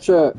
Shit.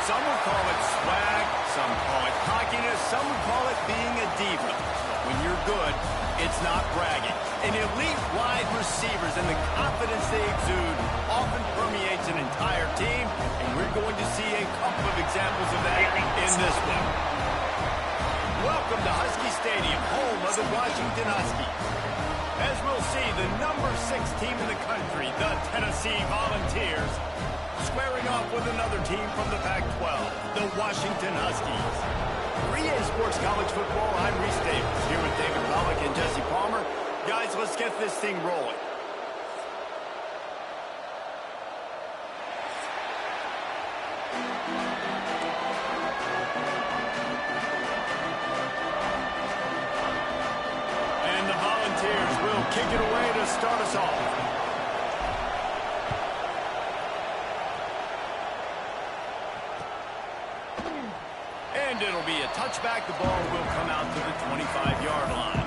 Some would call it swag, some call it cockiness, some would call it being a diva. When you're good, it's not bragging. And elite wide receivers and the confidence they exude often permeates an entire team, and we're going to see a couple of examples of that in this one. Welcome to Husky Stadium, home of the Washington Huskies. As we'll see, the number 6 team in the country, the Tennessee Volunteers, squaring off with another team from the Pac-12, the Washington Huskies. 3A Sports College Football, I'm Reese Davis, here with David Pollock and Jesse Palmer. Guys, let's get this thing rolling. And the Volunteers will kick it away to start us off. And it'll be a touchback. The ball will come out to the 25-yard line.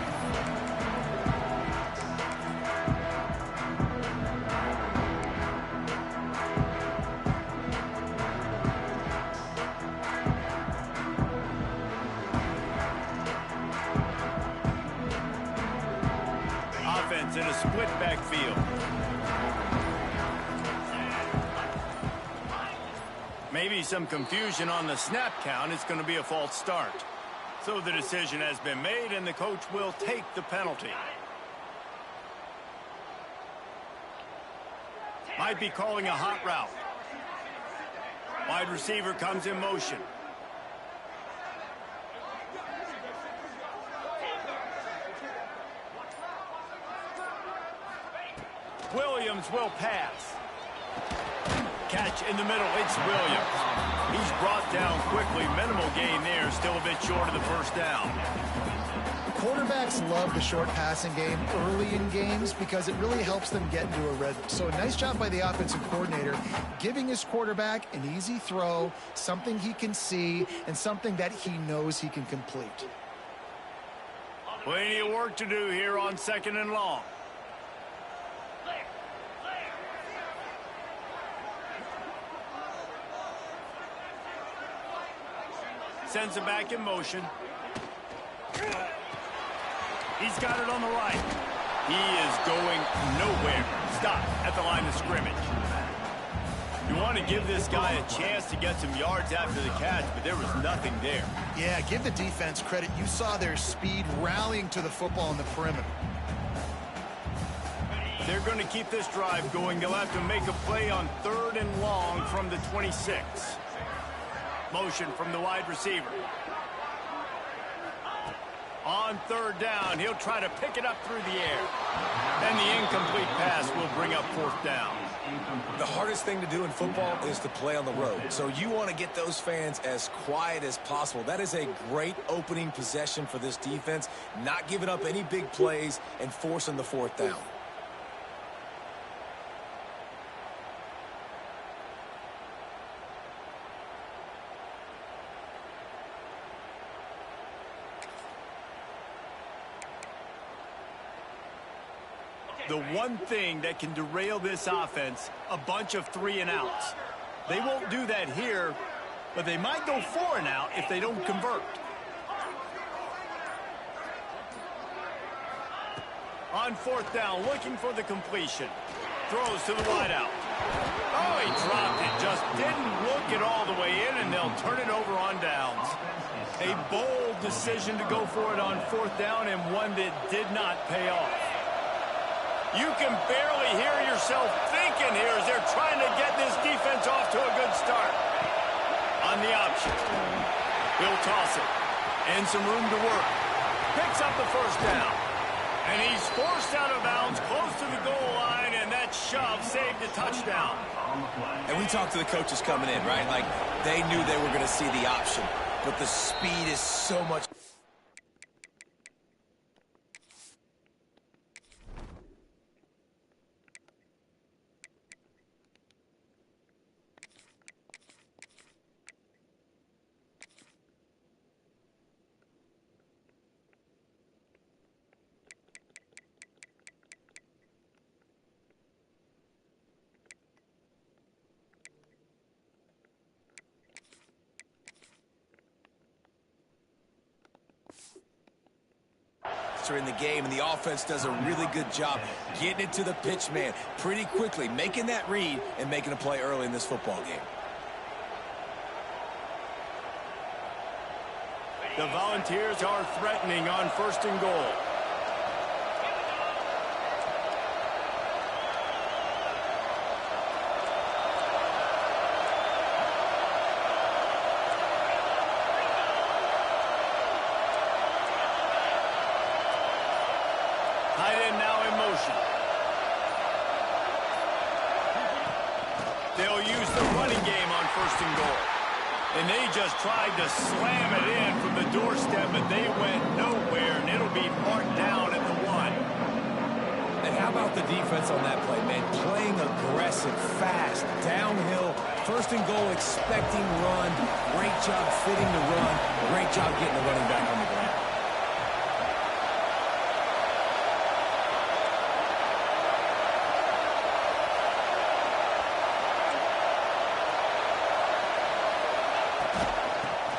Offense in a split backfield. Maybe some confusion on the snap count. It's going to be a false start. So the decision has been made, and the coach will take the penalty. Might be calling a hot route. Wide receiver comes in motion. Williams will pass. Catch in the middle, it's Williams. He's brought down quickly. Minimal gain there, still a bit short of the first down. Quarterbacks love the short passing game early in games because it really helps them get into a rhythm. So a nice job by the offensive coordinator, giving his quarterback an easy throw, something he can see, and something that he knows he can complete. Plenty of work to do here on 2nd and long. Sends it back in motion. He's got it on the right. He is going nowhere. Stop at the line of scrimmage. You want to give this guy a chance to get some yards after the catch, but there was nothing there. Yeah, give the defense credit. You saw their speed rallying to the football on the perimeter. They're going to keep this drive going. They'll have to make a play on 3rd and long from the 26. Motion from the wide receiver. On third down, he'll try to pick it up through the air. And the incomplete pass will bring up fourth down. The hardest thing to do in football is to play on the road. So you want to get those fans as quiet as possible. That is a great opening possession for this defense. Not giving up any big plays and forcing the fourth down. The one thing that can derail this offense, a bunch of 3-and-outs. They won't do that here, but they might go 4-and-out if they don't convert. On fourth down, looking for the completion. Throws to the wideout. Oh, he dropped it. Just didn't look it all the way in, and they'll turn it over on downs. A bold decision to go for it on fourth down, and one that did not pay off. You can barely hear yourself thinking here as they're trying to get this defense off to a good start. On the option. He'll toss it. And some room to work. Picks up the first down. And he's forced out of bounds close to the goal line, and that shove saved a touchdown. And we talked to the coaches coming in, right? Like, they knew they were going to see the option. But the speed is so much... in the game, and the offense does a really good job getting it to the pitch man pretty quickly, making that read and making a play early in this football game. The Volunteers are threatening on first and goal. Tight end now in motion. They'll use the running game on first and goal. And they just tried to slam it in from the doorstep, but they went nowhere, and it'll be marked down at the 1. And how about the defense on that play, man? Playing aggressive, fast, downhill, first and goal, expecting run. Great job fitting the run. Great job getting the running back on the ground.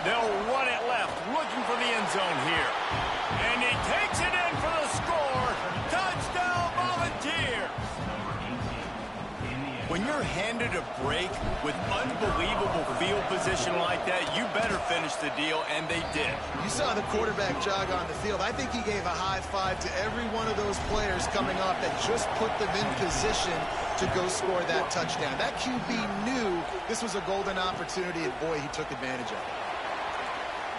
They'll run it left, looking for the end zone here. And he takes it in for the score. Touchdown, Volunteers! When you're handed a break with unbelievable field position like that, you better finish the deal, and they did. You saw the quarterback jog on the field. I think he gave a high five to every one of those players coming off that just put them in position to go score that touchdown. That QB knew this was a golden opportunity, and boy, he took advantage of it.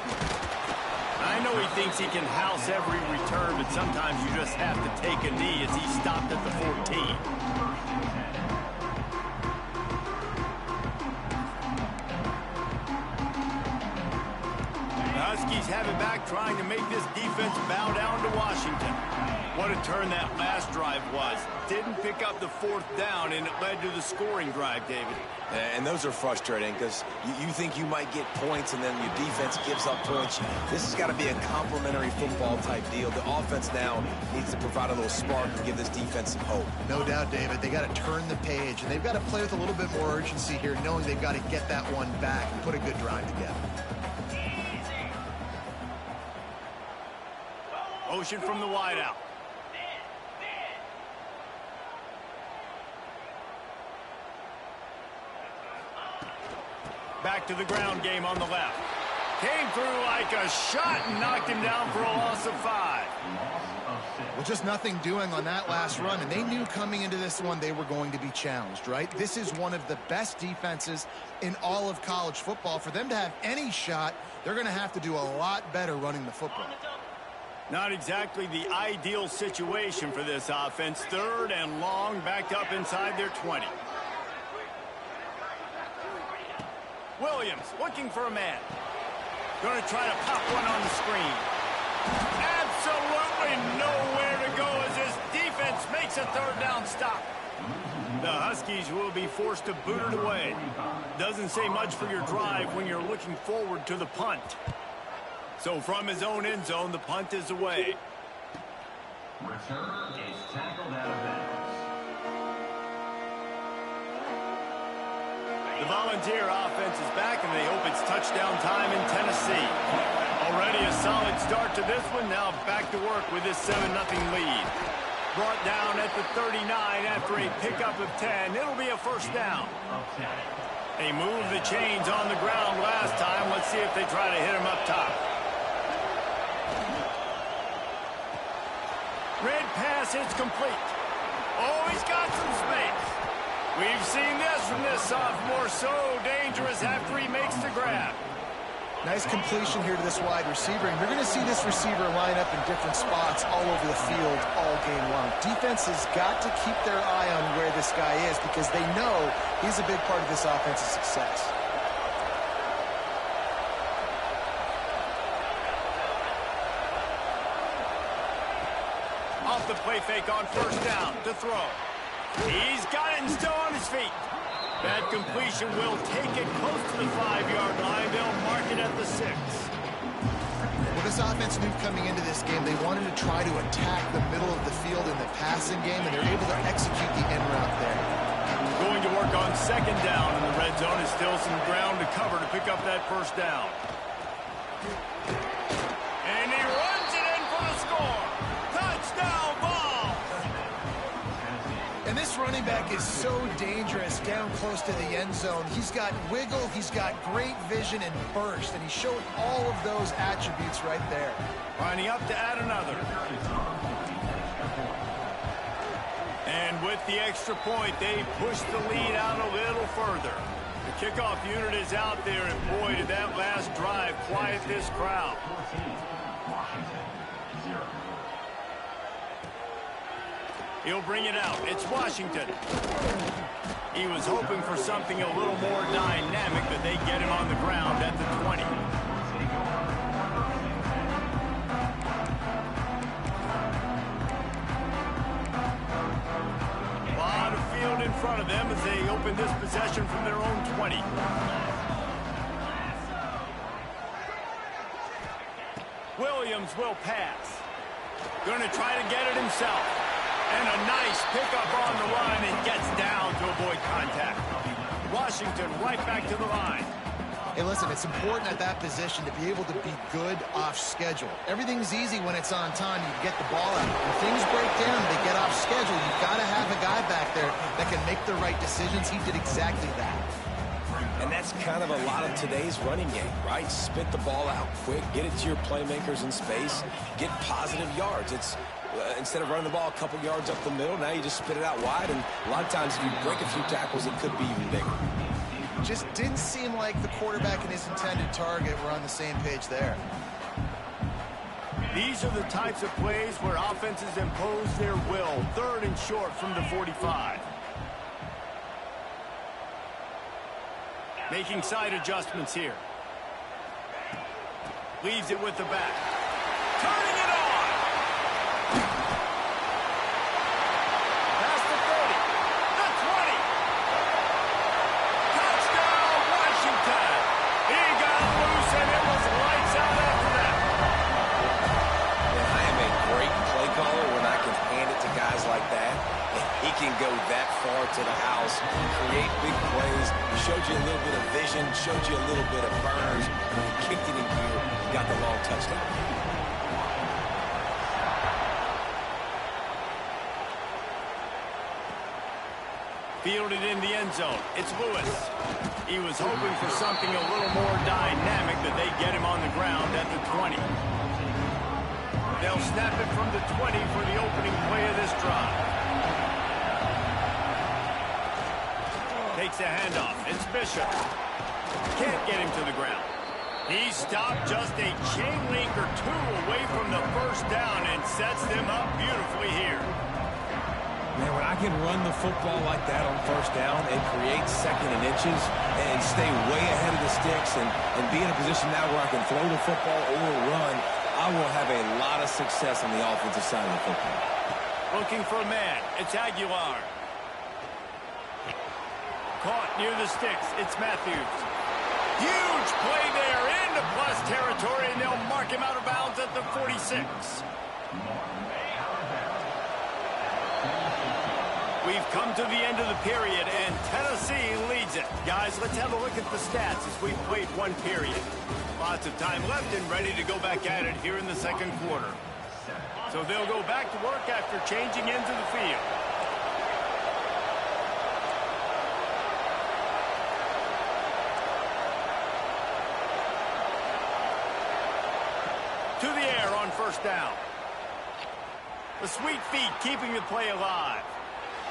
I know he thinks he can house every return, but sometimes you just have to take a knee as he stopped at the 14. The Huskies have it back, trying to make this defense bow down to Washington. What a turn that last drive was. Didn't pick up the fourth down, and it led to the scoring drive, David. And those are frustrating because you think you might get points and then your defense gives up points. This has got to be a complementary football type deal. The offense now needs to provide a little spark and give this defense some hope. No doubt, David. They got to turn the page, and they've got to play with a little bit more urgency here, knowing they've got to get that one back and put a good drive together. Motion from the wideout. Back to the ground game on the left. Came through like a shot and knocked him down for a loss of 5. Well, just nothing doing on that last run, and they knew coming into this one they were going to be challenged, right? This is one of the best defenses in all of college football. For them to have any shot, they're going to have to do a lot better running the football. Not exactly the ideal situation for this offense. 3rd and long, backed up inside their 20. Williams looking for a man. Going to try to pop one on the screen. Absolutely nowhere to go as this defense makes a 3rd down stop. The Huskies will be forced to boot it away. Doesn't say much for your drive when you're looking forward to the punt. So from his own end zone, the punt is away. Returner is tackled out of bounds. The Volunteer offense is back, and they hope it's touchdown time in Tennessee. Already a solid start to this one. Now back to work with this 7-0 lead. Brought down at the 39 after a pickup of 10. It'll be a 1st down. They moved the chains on the ground last time. Let's see if they try to hit him up top. Red pass is complete. Oh, he's got some space. We've seen this from this sophomore. So dangerous after he makes the grab. Nice completion here to this wide receiver, and you're going to see this receiver line up in different spots all over the field all game long. Defense has got to keep their eye on where this guy is because they know he's a big part of this offense's success. Off the play fake on 1st down to throw. He's got it and still on his feet. That completion will take it close to the 5-yard line. They'll mark it at the 6. Well, this offense knew coming into this game they wanted to try to attack the middle of the field in the passing game, and they're able to execute the end route there. Going to work on 2nd down, and the red zone is still some ground to cover to pick up that 1st down. And he runs it in for the score. Touchdown, Vols! And this running back is so dangerous down close to the end zone. He's got wiggle, he's got great vision and burst, and he showed all of those attributes right there. Lining up to add another. And with the extra point, they push the lead out a little further. The kickoff unit is out there, and boy, did that last drive quiet this crowd. He'll bring it out. It's Washington. He was hoping for something a little more dynamic, but they get him on the ground at the 20. A lot of field in front of them as they open this possession from their own 20. Williams will pass. Going to try to get it himself. And a nice pickup on the run and gets down to avoid contact. Washington right back to the line. Hey, listen, it's important at that position to be able to be good off schedule. Everything's easy when it's on time. You get the ball out. When things break down, they get off schedule. You've got to have a guy back there that can make the right decisions. He did exactly that. And that's kind of a lot of today's running game, right? Spit the ball out quick, get it to your playmakers in space, get positive yards. It's instead of running the ball a couple yards up the middle, now you just spit it out wide, and a lot of times if you break a few tackles, it could be even bigger. Just didn't seem like the quarterback and his intended target were on the same page there. These are the types of plays where offenses impose their will. 3rd and short from the 45. Making side adjustments here. Leaves it with the back. Turning it on! Past the 30. The 20. Touchdown, Washington! He got loose and it was lights out after that. And I am a great play caller when I can hand it to guys like that. He can go that far to the house, create big plays. He showed you a little bit of vision, showed you a little bit of burns. He kicked it in gear, got the long touchdown. Fielded in the end zone. It's Lewis. He was hoping for something a little more dynamic, but they get him on the ground at the 20. They'll snap it from the 20 for the opening play of this drive. Takes a handoff. It's Bishop. Can't get him to the ground. He stopped just a chain link or two away from the first down and sets them up beautifully here. Man, when I can run the football like that on first down and create second and inches and stay way ahead of the sticks and be in a position now where I can throw the football or run, I will have a lot of success on the offensive side of the football. Looking for a man. It's Aguilar. Caught near the sticks. It's Matthews. Huge play there into plus territory, and they'll mark him out of bounds at the 46. We've come to the end of the period, and Tennessee leads it. Guys, let's have a look at the stats as we've played one period. Lots of time left and ready to go back at it here in the second quarter. So they'll go back to work after changing into the field. To the air on first down. The sweet feet keeping the play alive.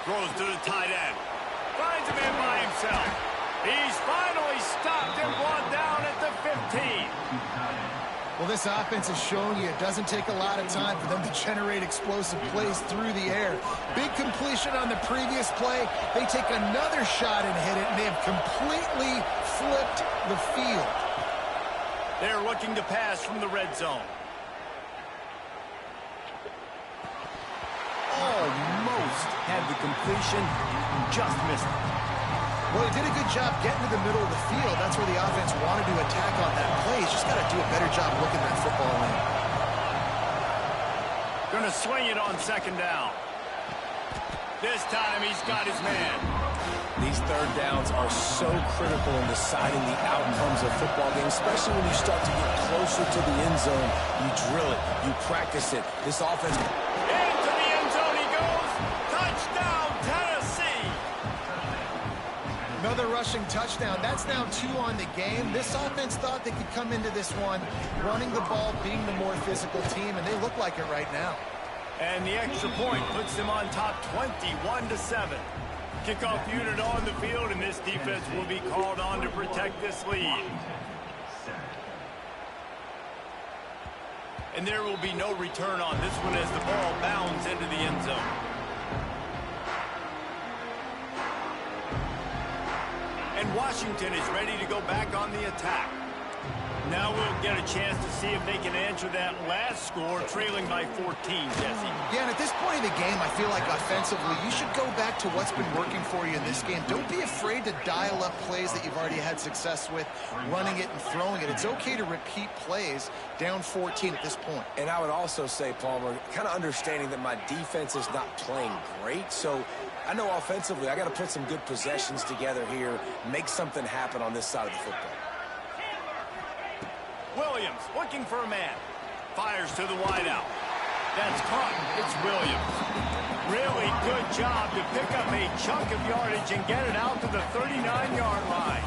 Throws to the tight end. Finds him in by himself. He's finally stopped and brought down at the 15. Well, this offense is showing you it doesn't take a lot of time for them to generate explosive plays through the air. Big completion on the previous play. They take another shot and hit it, and they have completely flipped the field. They're looking to pass from the red zone. Almost had the completion, just missed it. Well, he did a good job getting to the middle of the field. That's where the offense wanted to attack on that play. He's just got to do a better job looking that football in. Going to swing it on second down. This time he's got his man. These third downs are so critical in deciding the outcomes of football games, especially when you start to get closer to the end zone. You drill it. You practice it. This offense... Into the end zone he goes. Touchdown, Tennessee. Another rushing touchdown. That's now 2 on the game. This offense thought they could come into this one running the ball, being the more physical team, and they look like it right now. And the extra point puts them on top 21-7. Kickoff unit on the field, and this defense will be called on to protect this lead. And there will be no return on this one as the ball bounds into the end zone. And Washington is ready to go back on the attack. Now we'll get a chance to see if they can answer that last score, trailing by 14, Jesse. Yeah, and at this point in the game, I feel like offensively, you should go back to what's been working for you in this game. Don't be afraid to dial up plays that you've already had success with, running it and throwing it. It's okay to repeat plays down 14 at this point. And I would also say, Palmer, kind of understanding that my defense is not playing great, so I know offensively I got to put some good possessions together here, make something happen on this side of the football. Williams looking for a man. Fires to the wideout. That's caught. It's Williams. Really good job to pick up a chunk of yardage and get it out to the 39-yard line.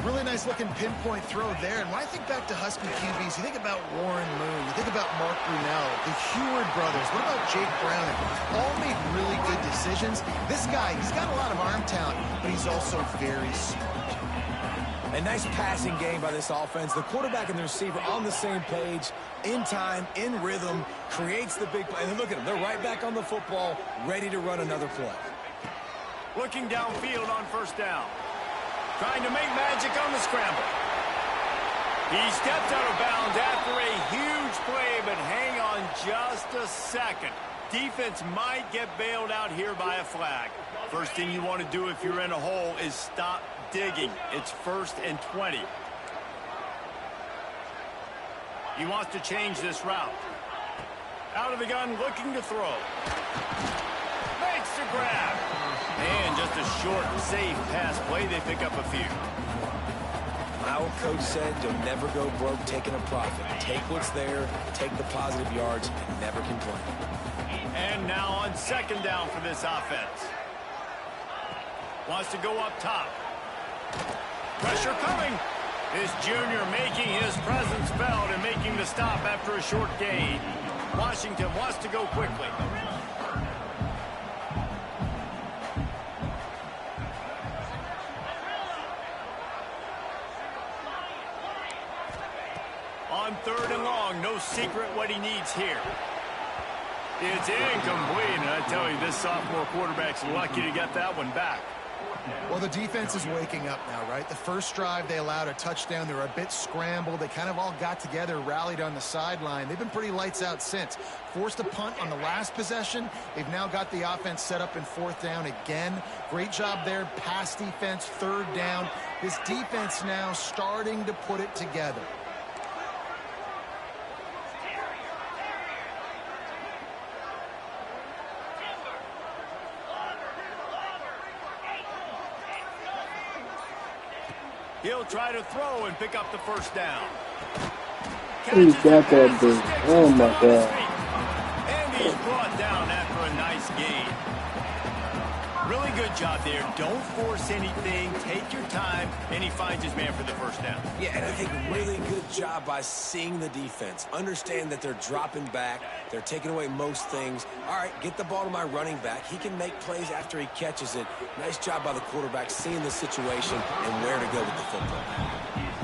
Really nice looking pinpoint throw there. And when I think back to Husky QBs, you think about Warren Moon, you think about Mark Brunell, the Heward brothers, what about Jake Browning? All made really good decisions. This guy, he's got a lot of arm talent, but he's also very smart. A nice passing game by this offense. The quarterback and the receiver on the same page, in time, in rhythm, creates the big play. And look at them. They're right back on the football, ready to run another play. Looking downfield on first down. Trying to make magic on the scramble. He steps out of bounds after a huge play, but hang on just a second. Defense might get bailed out here by a flag. First thing you want to do if you're in a hole is stop digging. It's 1st and 20. He wants to change this route. Out of the gun, looking to throw. Makes the grab. And just a short, safe pass play. They pick up a few. My old coach said you'll never go broke taking a profit. Take what's there, take the positive yards, and never complain. And now on second down for this offense. Wants to go up top. Pressure coming. This junior making his presence felt and making the stop after a short gain. Washington wants to go quickly. secret what he needs here. It's incomplete, and I tell you, this sophomore quarterback's lucky to get that one back. Well, the defense is waking up now, right? The first drive, they allowed a touchdown. They were a bit scrambled. They kind of all got together, rallied on the sideline. They've been pretty lights out since. Forced a punt on the last possession. They've now got the offense set up in 4th down again. Great job there. Pass defense, 3rd down. This defense now starting to put it together. He'll try to throw and pick up the first down. He's got that dude. Oh my God. And he's brought down after a nice gain. Really good job there. Don't force anything. Take your time. And he finds his man for the first down. Yeah, and I think really good job by seeing the defense. Understand that they're dropping back. They're taking away most things. All right, get the ball to my running back. He can make plays after he catches it. Nice job by the quarterback seeing the situation and where to go with the football.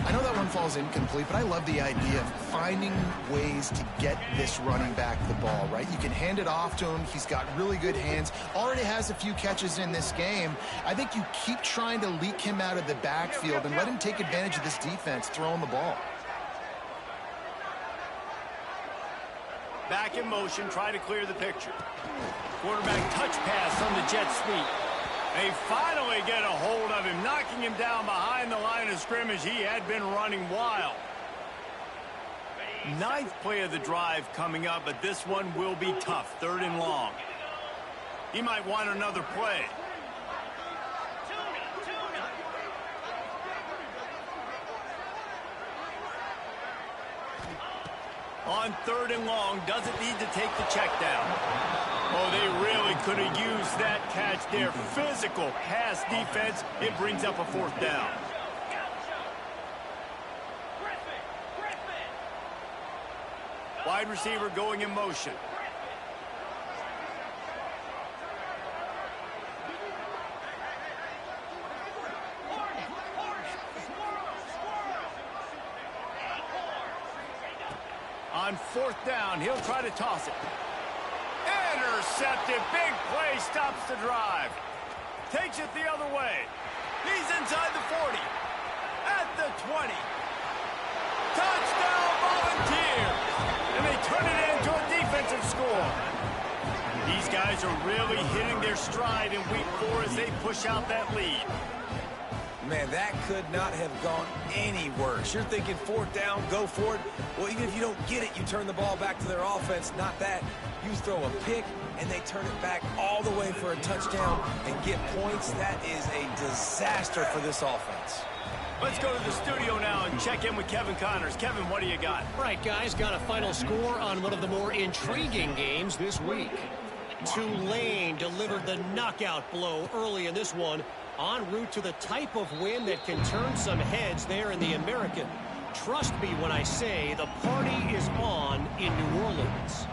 I know that one falls incomplete, but I love the idea of finding ways to get this running back the ball, right? You can hand it off to him. He's got really good hands. Already has a few catches in this game. I think you keep trying to leak him out of the backfield and let him take advantage of this defense throwing the ball. Back in motion, try to clear the picture. Quarterback touch pass on the jet sweep. They finally get a hold of him, knocking him down behind the line of scrimmage. He had been running wild. 9th play of the drive coming up, but this one will be tough. 3rd and long. He might want another play. On 3rd and long, doesn't need to take the check down. Oh, they really could have used that catch there. Physical pass defense. It brings up a 4th down. Wide receiver going in motion. On 4th down, he'll try to toss it. Intercepted. Big play stops the drive. Takes it the other way. He's inside the 40. At the 20. Touchdown Volunteers. And they turn it into a defensive score. These guys are really hitting their stride in week 4 as they push out that lead. Man, that could not have gone any worse. You're thinking 4th down, go for it. Well, even if you don't get it, you turn the ball back to their offense. Not that. You throw a pick, and they turn it back all the way for a touchdown and get points. That is a disaster for this offense. Let's go to the studio now and check in with Kevin Connors. Kevin, what do you got? All right, guys, got a final score on one of the more intriguing games this week. Tulane delivered the knockout blow early in this one, en route to the type of win that can turn some heads there in the American. Trust me when I say the party is on in New Orleans.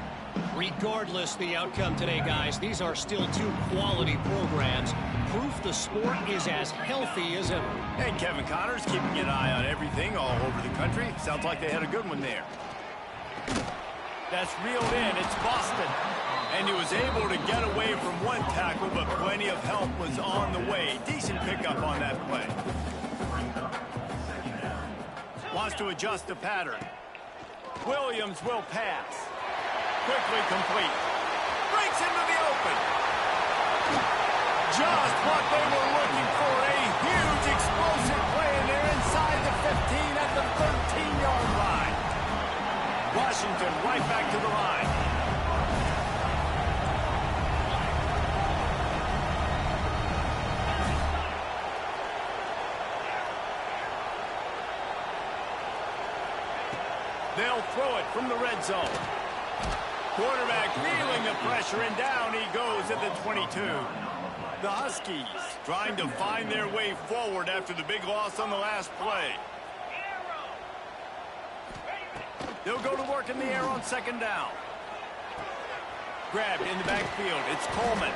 Regardless the outcome today, guys, these are still 2 quality programs. Proof the sport is as healthy as ever. And Kevin Connors keeping an eye on everything all over the country. Sounds like they had a good one there. That's reeled in. It's Boston. And he was able to get away from one tackle, but plenty of help was on the way. Decent pickup on that play. Wants to adjust the pattern. Williams will pass. Quickly complete. Breaks into the open. Just what they were looking for. A huge explosive play, and they're inside the 15 at the 13-yard line. Washington right back to the line. They'll throw it from the red zone. Quarterback feeling the pressure, and down he goes at the 22. The Huskies trying to find their way forward after the big loss on the last play. They'll go to work in the air on 2nd down. Grabbed in the backfield. It's Coleman.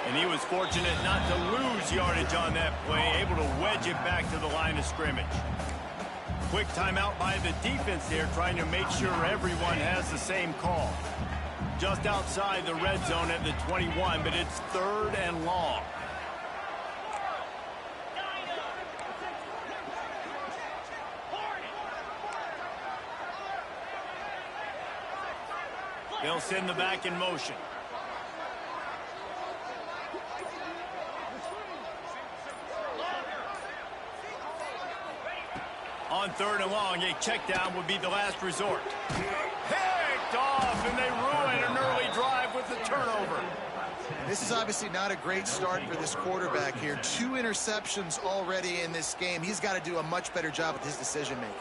And he was fortunate not to lose yardage on that play, able to wedge it back to the line of scrimmage. Quick timeout by the defense there, trying to make sure everyone has the same call. Just outside the red zone at the 21, but it's 3rd and long. They'll send the back in motion. On 3rd and long, a check down would be the last resort. Picked off, and they ruin an early drive with the turnover. This is obviously not a great start for this quarterback here. 2 interceptions already in this game. He's got to do a much better job with his decision-making.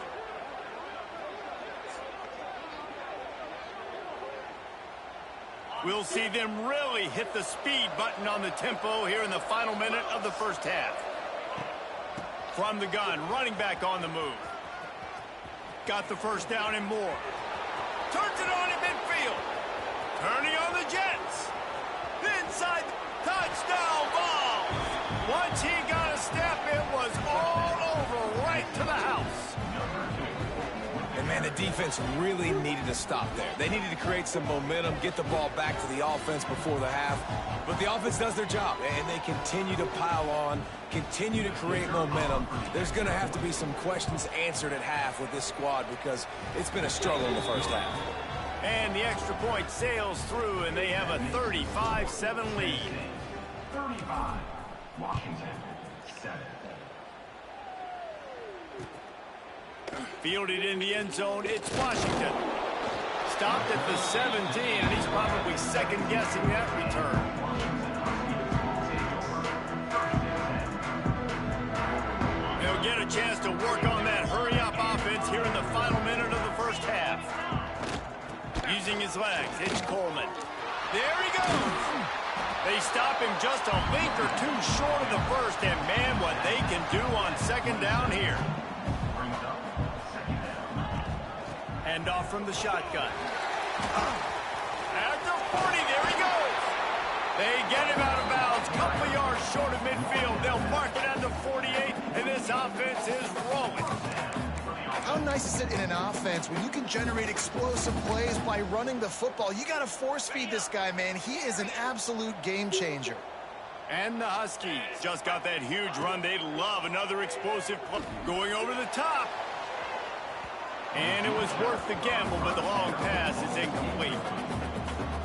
We'll see them really hit the speed button on the tempo here in the final minute of the first half. From the gun, running back on the move. Got the first down and more. Turns it on in midfield. Turning on the Jets. Inside, touchdown ball. Once he got a step, it was all over right to the house. And, man, the defense really needed to stop there. They needed to create some momentum, get the ball back to the offense before the half. But the offense does their job, and they continue to pile on, continue to create momentum. There's going to have to be some questions answered at half with this squad because it's been a struggle in the first half. And the extra point sails through, and they have a 35-7 lead. 35, Washington, 7. Fielded in the end zone, it's Washington. Stopped at the 17, and he's probably second-guessing that return. They'll get a chance to work on that hurry-up offense here in the final minute of the first half. Using his legs, it's Coleman. There he goes. They stop him just a link or two short of the first, and man, what they can do on second down here. Hand off from the shotgun. At the 40, there he goes. They get him out of bounds, couple yards short of midfield. They'll mark it at the 48, and this offense is rolling. How nice is it in an offense when you can generate explosive plays by running the football? You got to force feed this guy, man. He is an absolute game changer. And the Huskies just got that huge run. They love another explosive play. Going over the top. And it was worth the gamble, but the long pass is incomplete.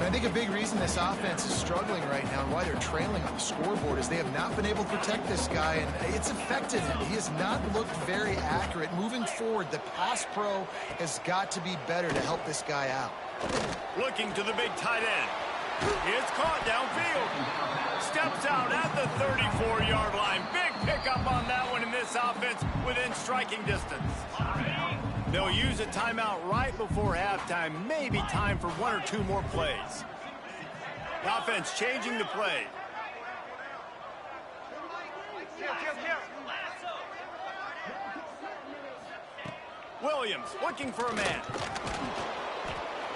I think a big reason this offense is struggling right now and why they're trailing on the scoreboard is they have not been able to protect this guy, and it's affected him. He has not looked very accurate. Moving forward, the pass pro has got to be better to help this guy out. Looking to the big tight end. It's caught downfield. Steps out at the 34-yard line. Big pickup on that one in this offense within striking distance. They'll use a timeout right before halftime. Maybe time for 1 or 2 more plays. The offense changing the play. Williams looking for a man.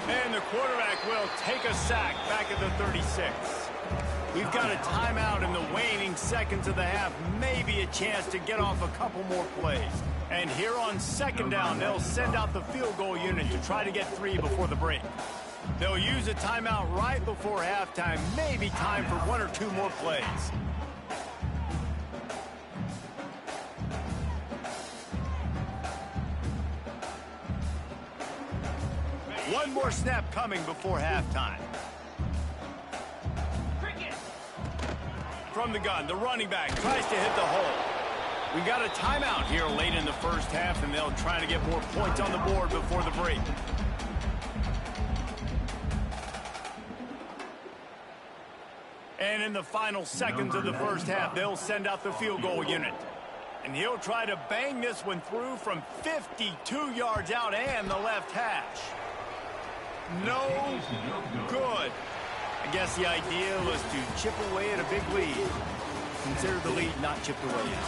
And the quarterback will take a sack back at the 36. We've got a timeout in the waning seconds of the half. Maybe a chance to get off a couple more plays. And here on second down, they'll send out the field goal unit to try to get 3 before the break. They'll use a timeout right before halftime. Maybe time for 1 or 2 more plays. One more snap coming before halftime. From the gun, the running back tries to hit the hole. We got a timeout here late in the first half, and they'll try to get more points on the board before the break. And in the final seconds of the first half, they'll send out the field goal unit. And he'll try to bang this one through from 52 yards out and the left hash. No good. I guess the idea was to chip away at a big lead. Consider the lead not chipped away yet.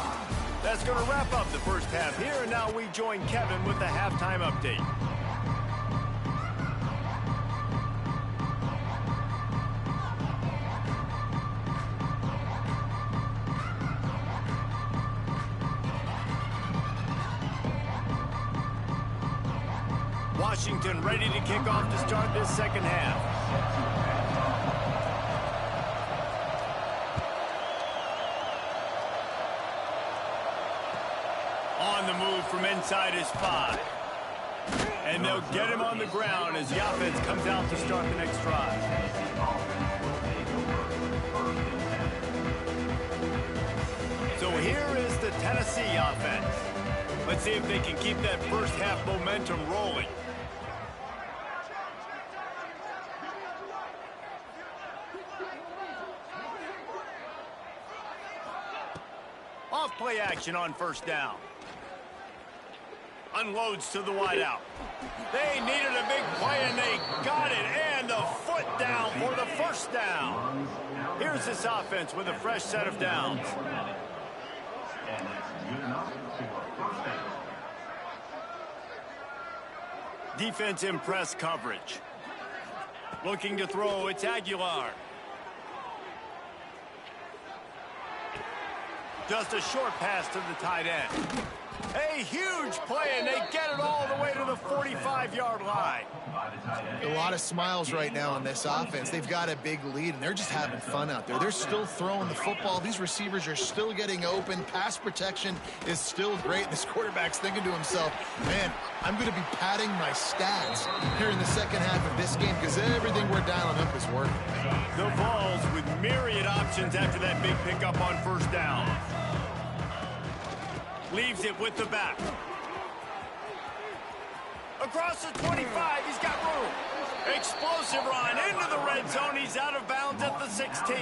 That's going to wrap up the first half here, and now we join Kevin with the halftime update. Washington ready to kick off to start this second half. On the move from inside his 5. And they'll get him on the ground as the offense comes out to start the next drive. So here is the Tennessee offense. Let's see if they can keep that first half momentum rolling. Off play action on first down. Unloads to the wideout. They needed a big play, and they got it. And the foot down for the first down. Here's this offense with a fresh set of downs. Defense in press coverage. Looking to throw, it's Aguilar. Just a short pass to the tight end. A huge play, and they get it all the way to the 45-yard line. A lot of smiles right now on this offense. They've got a big lead, and they're just having fun out there. They're still throwing the football. These receivers are still getting open. Pass protection is still great. This quarterback's thinking to himself, man, I'm going to be padding my stats here in the second half of this game because everything we're dialing up is working. The Vols with myriad options after that big pickup on first down. Leaves it with the back. Across the 25, he's got room. Explosive run into the red zone. He's out of bounds at the 16.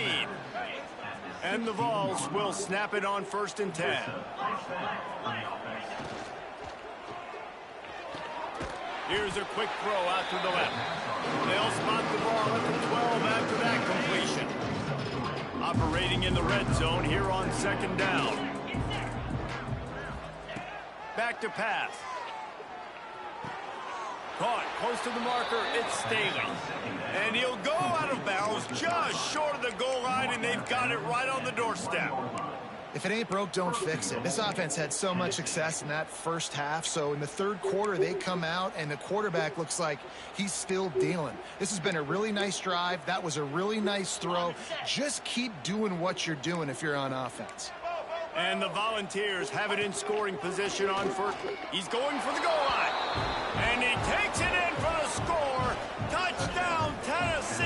And the Vols will snap it on 1st and 10. Here's a quick throw out to the left. They'll spot the ball at the 12 after that completion. Operating in the red zone here on 2nd down. Back to pass. Caught close to the marker. It's Staley. And he'll go out of bounds just short of the goal line, and they've got it right on the doorstep. If it ain't broke, don't fix it. This offense had so much success in that first half, so in the third quarter, they come out, and the quarterback looks like he's still dealing. This has been a really nice drive. That was a really nice throw. Just keep doing what you're doing if you're on offense. And the Volunteers have it in scoring position on first. He's going for the goal line. And he takes it in for the score. Touchdown, Tennessee.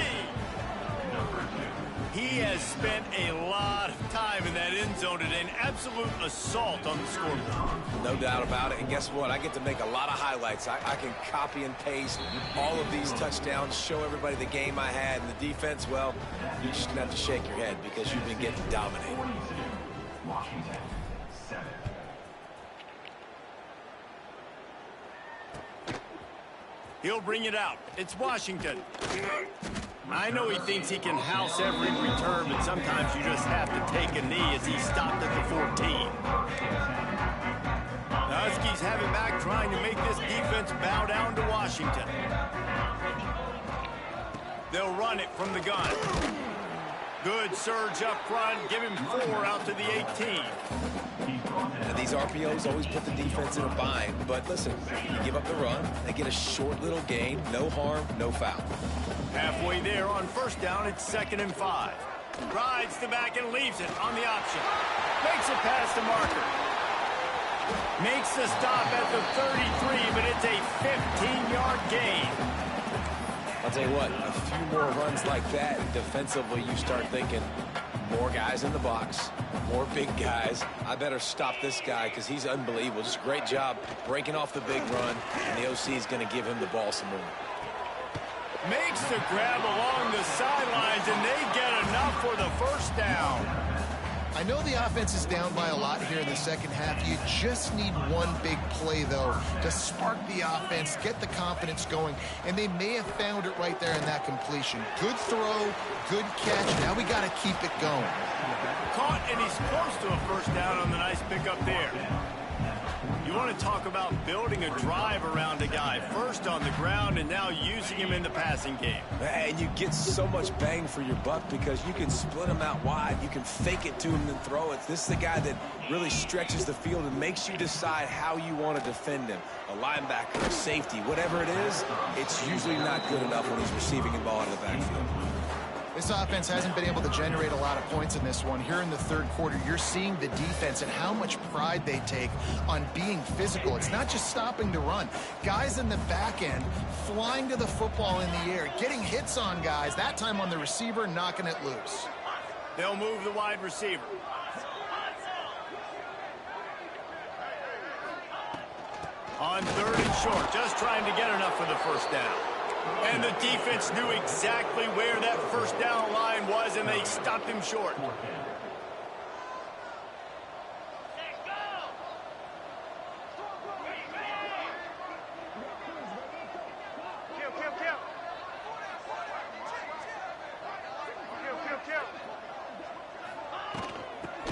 He has spent a lot of time in that end zone today. An absolute assault on the scoreboard. No doubt about it. And guess what? I get to make a lot of highlights. I can copy and paste all of these touchdowns, show everybody the game I had. And the defense, well, you're just going to have to shake your head because you've been getting dominated. Washington, 7. He'll bring it out. It's Washington. I know he thinks he can house every return, but sometimes you just have to take a knee as he stopped at the 14. The Huskies have it back, trying to make this defense bow down to Washington. They'll run it from the gun. Good surge up front. Give him 4 out to the 18. And these RPOs always put the defense in a bind. But listen, you give up the run, they get a short little gain. No harm, no foul. Halfway there on first down, it's 2nd and 5. Rides the back and leaves it on the option. Makes it past the marker. Makes the stop at the 33, but it's a 15-yard gain. I'll tell you what, a few more runs like that, defensively you start thinking, more guys in the box, more big guys. I better stop this guy because he's unbelievable. Just a great job breaking off the big run, and the OC is going to give him the ball some more. Makes the grab along the sidelines, and they get enough for the first down. I know the offense is down by a lot here in the second half. You just need one big play, though, to spark the offense, get the confidence going, and they may have found it right there in that completion. Good throw, good catch. Now we got to keep it going. Caught, and he's close to a first down on the nice pickup there. You want to talk about building a drive around a guy, first on the ground and now using him in the passing game. And you get so much bang for your buck because you can split him out wide. You can fake it to him and throw it. This is the guy that really stretches the field and makes you decide how you want to defend him. A linebacker, a safety, whatever it is, it's usually not good enough when he's receiving the ball out of the backfield. This offense hasn't been able to generate a lot of points in this one. Here in the third quarter, you're seeing the defense and how much pride they take on being physical. It's not just stopping the run. Guys in the back end flying to the football in the air, getting hits on guys, that time on the receiver, knocking it loose. They'll move the wide receiver. On third and short, just trying to get enough for the first down. And the defense knew exactly where that first down line was, and they stopped him short.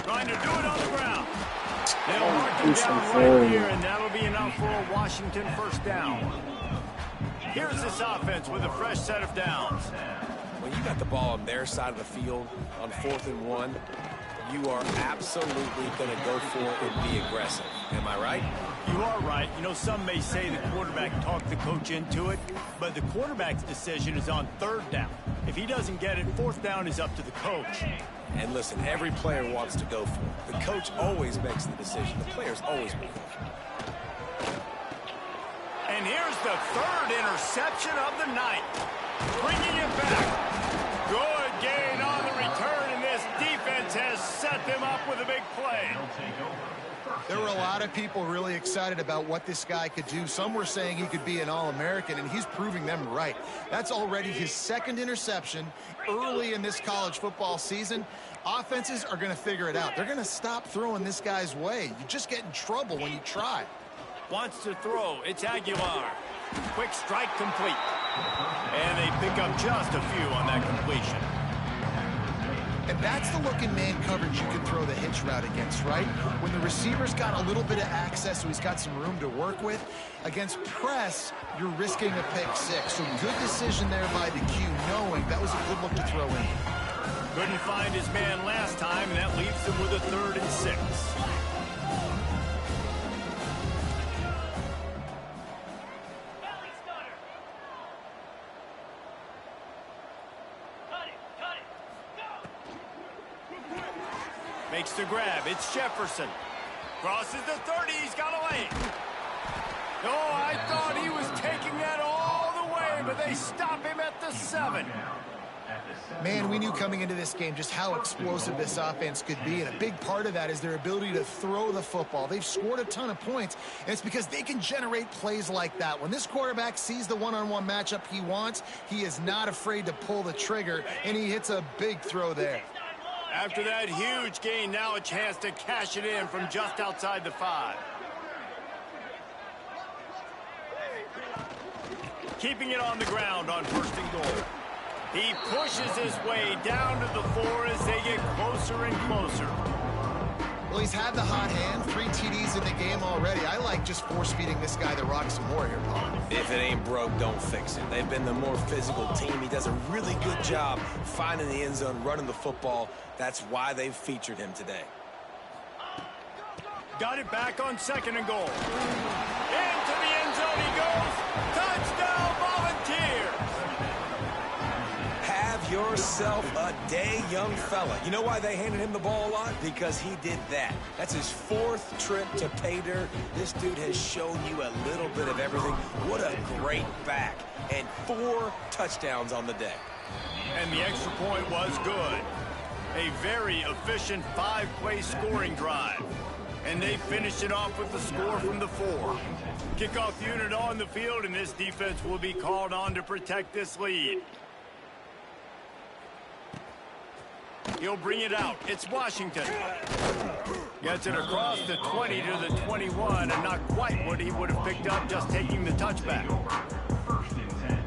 Trying to do it on the ground. They'll mark him down right here, and that'll be enough for a Washington first down. Here's this offense with a fresh set of downs. When you got the ball on their side of the field on 4th and 1, you are absolutely going to go for it and be aggressive. Am I right? You are right. You know, some may say the quarterback talked the coach into it, but the quarterback's decision is on 3rd down. If he doesn't get it, 4th down is up to the coach. And listen, every player wants to go for it. The coach always makes the decision. The players always make it. And here's the 3rd interception of the night. Bringing it back. Good gain on the return, and this defense has set them up with a big play. There were a lot of people really excited about what this guy could do. Some were saying he could be an All-American, and he's proving them right. That's already his 2nd interception early in this college football season. Offenses are going to figure it out. They're going to stop throwing this guy's way. You just get in trouble when you try. Wants to throw. It's Aguilar. Quick strike complete. And they pick up just a few on that completion. And that's the look in man coverage you can throw the hitch route against, right? When the receiver's got a little bit of access, so he's got some room to work with. Against press, you're risking a pick 6. So good decision there by the Q, knowing that was a good look to throw in. Couldn't find his man last time, and that leaves him with a 3rd and 6. Makes the grab. It's Jefferson. Crosses the 30. He's got a lane. Oh, I thought he was taking that all the way, but they stop him at the 7. Man, we knew coming into this game just how explosive this offense could be, and a big part of that is their ability to throw the football. They've scored a ton of points, and it's because they can generate plays like that. When this quarterback sees the one-on-one matchup he wants, he is not afraid to pull the trigger, and he hits a big throw there. After that huge gain, now a chance to cash it in from just outside the 5. Keeping it on the ground on 1st and goal. He pushes his way down to the 4 as they get closer and closer. Well, he's had the hot hand, 3 TDs in the game already. I like just force-feeding this guy the rock some more here, Paul. If it ain't broke, don't fix it. They've been the more physical team. He does a really good job finding the end zone, running the football. That's why they've featured him today. Got it back on 2nd and goal. Into the end zone he goes. Touchdown, Volunteers! Have yourself a day, young fella. You know why they handed him the ball a lot? Because he did that. That's his 4th trip to pay dirt. This dude has shown you a little bit of everything. What a great back. And 4 touchdowns on the day. And the extra point was good. A very efficient 5-play scoring drive. And they finished it off with the score from the 4. Kickoff unit on the field, and this defense will be called on to protect this lead. He'll bring it out. It's Washington. Gets it across the 20 to the 21, and not quite what he would have picked up just taking the touchback. First and 10.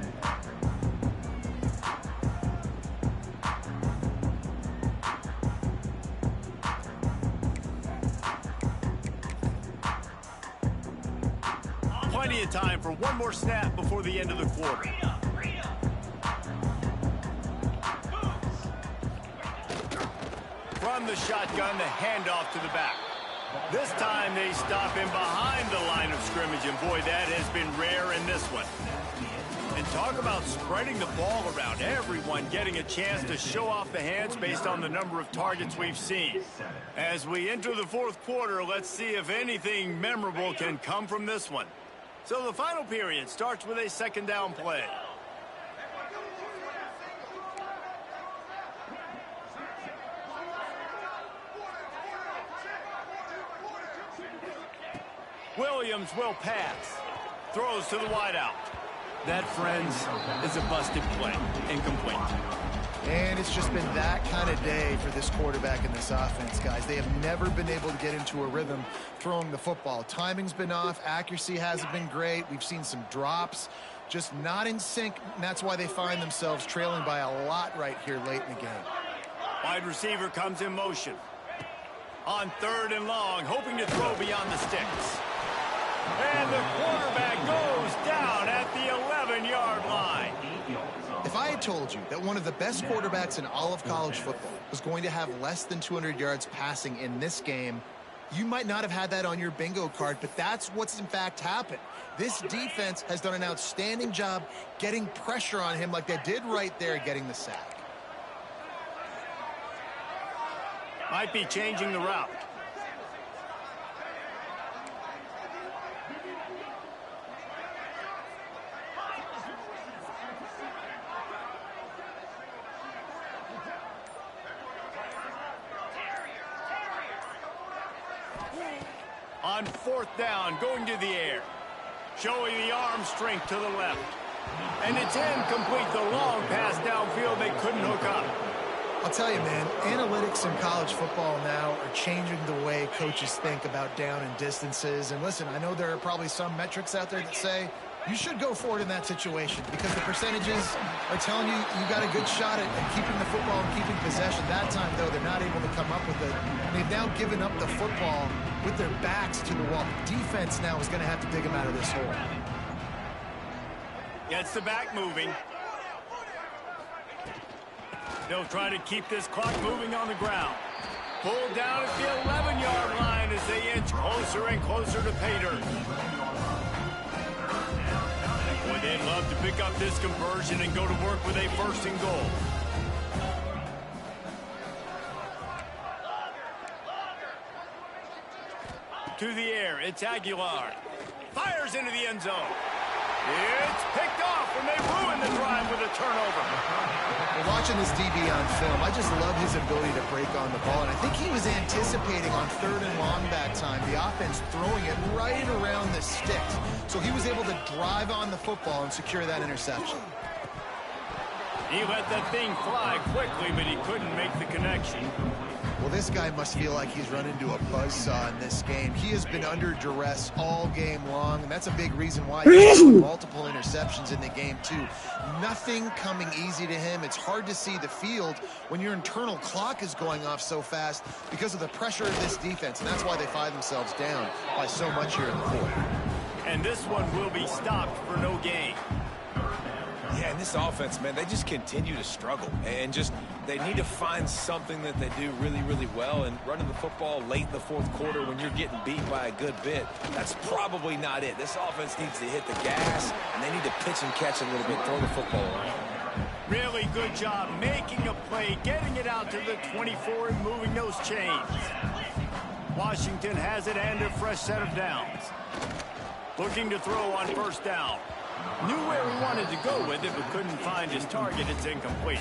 Plenty of time for one more snap before the end of the quarter. From the shotgun, the handoff to the back. This time they stop him behind the line of scrimmage, and boy, that has been rare in this one. And talk about spreading the ball around, everyone getting a chance to show off the hands based on the number of targets we've seen. As we enter the fourth quarter, let's see if anything memorable can come from this one. So the final period starts with a second down play. Williams will pass. Throws to the wideout. That, friends, is a busted play. Incomplete. And it's just been that kind of day for this quarterback in this offense, guys. They have never been able to get into a rhythm throwing the football. Timing's been off. Accuracy hasn't been great. We've seen some drops. Just not in sync, and that's why they find themselves trailing by a lot right here late in the game. Wide receiver comes in motion. On third and long, hoping to throw beyond the sticks. And the quarterback goes down at the 11-yard line. If I had told you that one of the best quarterbacks in all of college football was going to have less than 200 yards passing in this game, you might not have had that on your bingo card, but that's what's in fact happened. This defense has done an outstanding job getting pressure on him like they did right there getting the sack. Might be changing the route. On fourth down, going to the air. Showing the arm strength to the left. And it's incomplete. The long pass downfield they couldn't hook up. I'll tell you, man, analytics in college football now are changing the way coaches think about down and distances. And listen, I know there are probably some metrics out there that say you should go for it in that situation because the percentages are telling you you got a good shot at keeping the football and keeping possession. That time, though, they're not able to come up with it. They've now given up the football with their backs to the wall. Defense now is going to have to dig them out of this hole. Gets the back moving. They'll try to keep this clock moving on the ground. Pulled down at the 11-yard line as they inch closer and closer to pay dirt. Boy, they'd love to pick up this conversion and go to work with a first and goal. To the air, it's Aguilar. Fires into the end zone. It's picked off, and they ruin the drive with a turnover. Well, watching this DB on film, I just love his ability to break on the ball, and I think he was anticipating on third and long that time, the offense throwing it right around the sticks. So he was able to drive on the football and secure that interception. He let that thing fly quickly, but he couldn't make the connection. Well, this guy must feel like he's run into a buzzsaw in this game. He has been under duress all game long, and that's a big reason why he's thrown multiple interceptions in the game, too. Nothing coming easy to him. It's hard to see the field when your internal clock is going off so fast because of the pressure of this defense, and that's why they find themselves down by so much here in the fourth. And this one will be stopped for no gain. Yeah, and this offense, man, they just continue to struggle. And just, they need to find something that they do really, really well. And running the football late in the fourth quarter when you're getting beat by a good bit, that's probably not it. This offense needs to hit the gas, and they need to pitch and catch a little bit, throw the football around. Really good job making a play, getting it out to the 24 and moving those chains. Washington has it and a fresh set of downs. Looking to throw on first down. Knew where he wanted to go with it, but couldn't find his target. It's incomplete.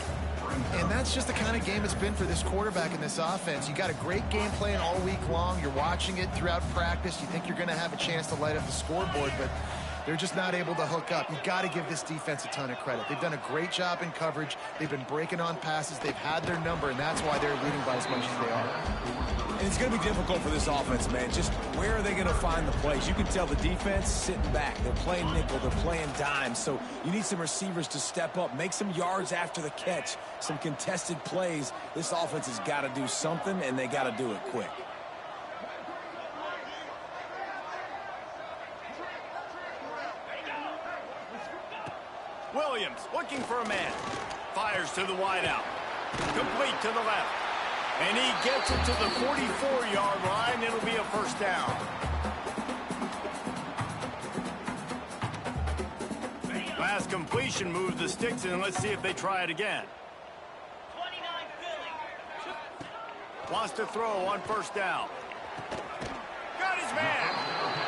And that's just the kind of game it's been for this quarterback in this offense. You got a great game plan all week long. You're watching it throughout practice. You think you're going to have a chance to light up the scoreboard, but they're just not able to hook up. You got to give this defense a ton of credit. They've done a great job in coverage. They've been breaking on passes. They've had their number, and that's why they're leading by as much as they are. And it's going to be difficult for this offense, man. Just where are they going to find the plays? You can tell the defense sitting back. They're playing nickel. They're playing dime. So you need some receivers to step up, make some yards after the catch, some contested plays. This offense has got to do something, and they got to do it quick. Williams looking for a man. Fires to the wideout. Complete to the left. And he gets it to the 44-yard line. It'll be a first down. Last completion moves the sticks in. Let's see if they try it again. Wants to throw on first down. Got his man.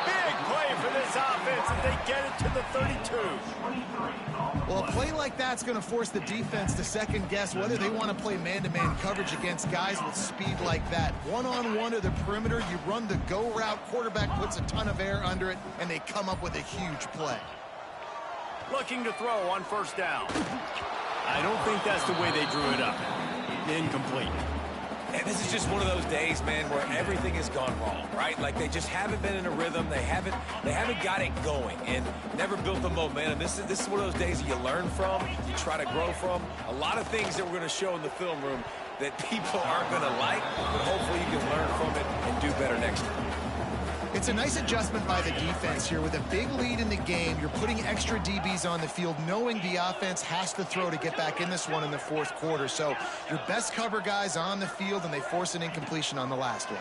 Big play for this offense as they get it to the 32. Well, a play like that's going to force the defense to second guess whether they want to play man-to-man coverage against guys with speed like that. One-on-one to the perimeter, you run the go route, quarterback puts a ton of air under it, and they come up with a huge play. Looking to throw on first down. I don't think that's the way they drew it up. Incomplete. And this is just one of those days, man, where everything has gone wrong, right? Like they just haven't been in a rhythm. They haven't got it going and never built the momentum. This is one of those days that you learn from, you try to grow from. A lot of things that we're going to show in the film room that people aren't going to like, but hopefully you can learn from it and do better next time. It's a nice adjustment by the defense here. With a big lead in the game, you're putting extra DBs on the field, knowing the offense has to throw to get back in this one in the fourth quarter. So your best cover guys on the field, and they force an incompletion on the last one.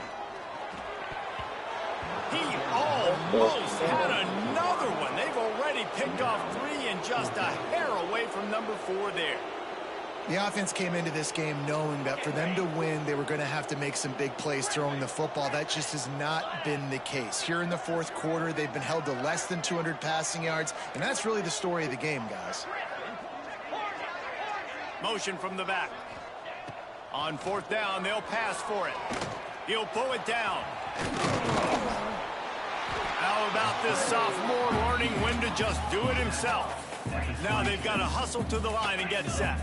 He almost had another one. They've already picked off 3 and just a hair away from number 4 there. The offense came into this game knowing that for them to win, they were going to have to make some big plays throwing the football. That just has not been the case. Here in the fourth quarter, they've been held to less than 200 passing yards, and that's really the story of the game, guys. Motion from the back. On fourth down, they'll pass for it. He'll pull it down. How about this sophomore learning when to just do it himself? Now they've got to hustle to the line and get set.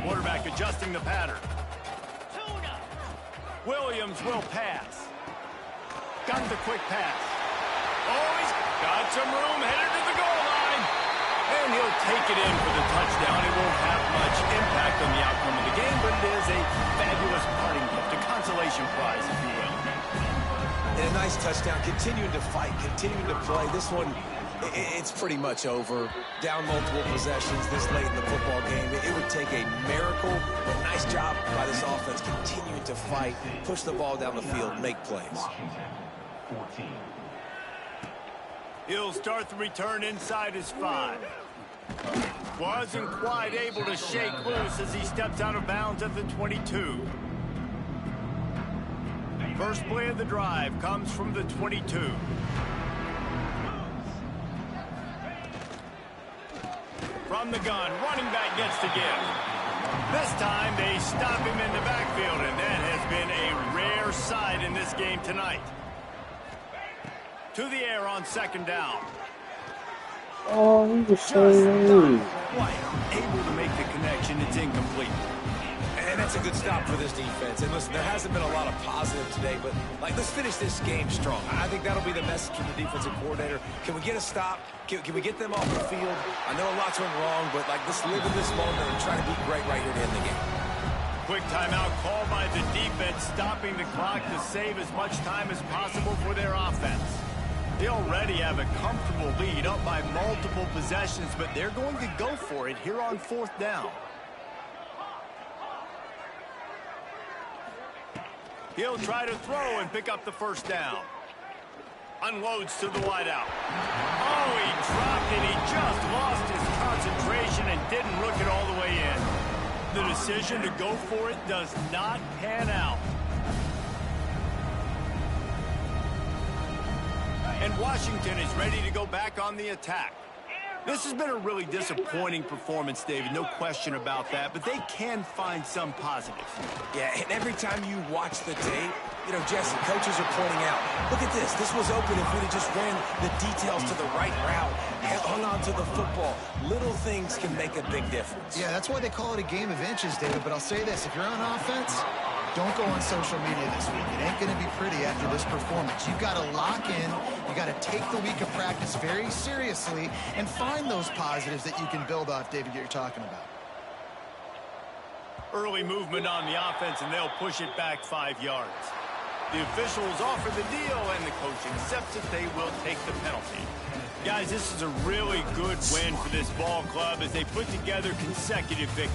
Quarterback adjusting the pattern. Williams will pass. Got the quick pass. Oh, he's got some room, headed to the goal line. And he'll take it in for the touchdown. It won't have much impact on the outcome of the game, but it is a fabulous parting gift, a consolation prize, if you will. And a nice touchdown, continuing to fight, continuing to play. This one, it's pretty much over. Down multiple possessions this late in the football game. It would take a miracle, but nice job by this offense continuing to fight, push the ball down the field, make plays. He'll start the return inside his 5. Wasn't quite able to shake loose as he steps out of bounds at the 22. First play of the drive comes from the 22. From the gun, running back gets to give. This time they stop him in the backfield, and that has been a rare sight in this game tonight. To the air on second down. Oh, he was so late. White able to make the connection. It's incomplete. And that's a good stop for this defense. And listen, there hasn't been a lot of positive today, but let's finish this game strong. I think that'll be the message from the defensive coordinator. Can we get a stop? Can we get them off the field? I know a lot's went wrong, but let's live in this moment and try to be great right here to end the game. Quick timeout called by the defense, stopping the clock to save as much time as possible for their offense. They already have a comfortable lead, up by multiple possessions, but they're going to go for it here on fourth down. He'll try to throw and pick up the first down. Unloads to the wideout. Oh, he dropped it. He just lost his concentration and didn't look it all the way in. The decision to go for it does not pan out. And Washington is ready to go back on the attack. This has been a really disappointing performance, David, no question about that, but they can find some positives. Yeah, and every time you watch the tape, Jesse, coaches are pointing out, look at this. This was open if we'd have just ran the details to the right route, hung on to the football. Little things can make a big difference. Yeah, that's why they call it a game of inches, David, but I'll say this. If you're on offense, don't go on social media this week. It ain't going to be pretty after this performance. You've got to lock in. You got to take the week of practice very seriously and find those positives that you can build off, David, that you're talking about. Early movement on the offense, and they'll push it back 5 yards. The officials offer the deal, and the coach accepts that they will take the penalty. Guys, this is a really good win for this ball club as they put together consecutive victories.